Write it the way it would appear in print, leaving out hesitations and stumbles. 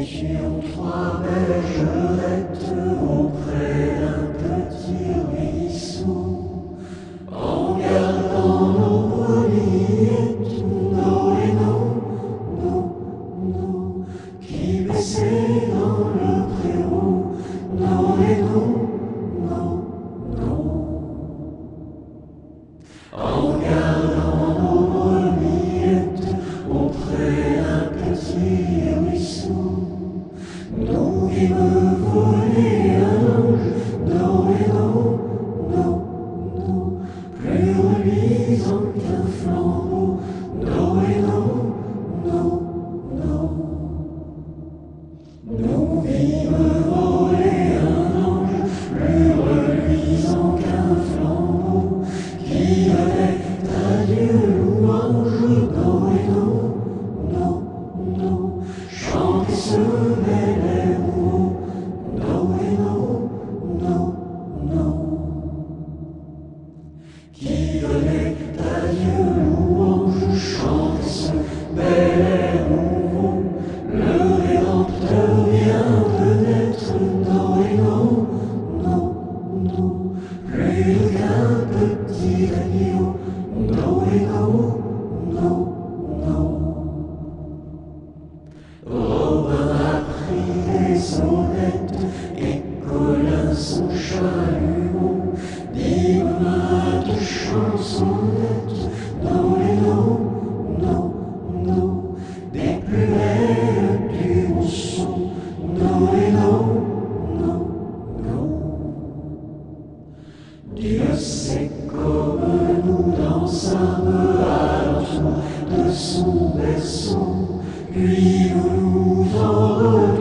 étions trois bergerettes auprès d'un petit ruisseau, en gardant nos brebillettes, nos et nos, qui baissaient dans le préau, nos et nos. En gardant nos brebillettes auprès d'un petit ruisseau, nous vîmes voler un ange, nos, plus reluisant qu'un flambeau, nos. Nous vîmes voler un ange, plus reluisant qu'un flambeau, qui donnait à Dieu louange, nos, chanter ce bel air nouveau, qui donnait à Dieu louange, chanter ce bel air nouveau, le Rédempteur vient de naître, nos, plus qu'un petit agneau, nos. Robin a pris des sonnettes et Colin son chalumeau, dit maintes chansonnettes, nos, des plus belles du bon son, nos. Dieu sait comme nous dansâmes alentour de son berceau, puis nous nous envolâmes.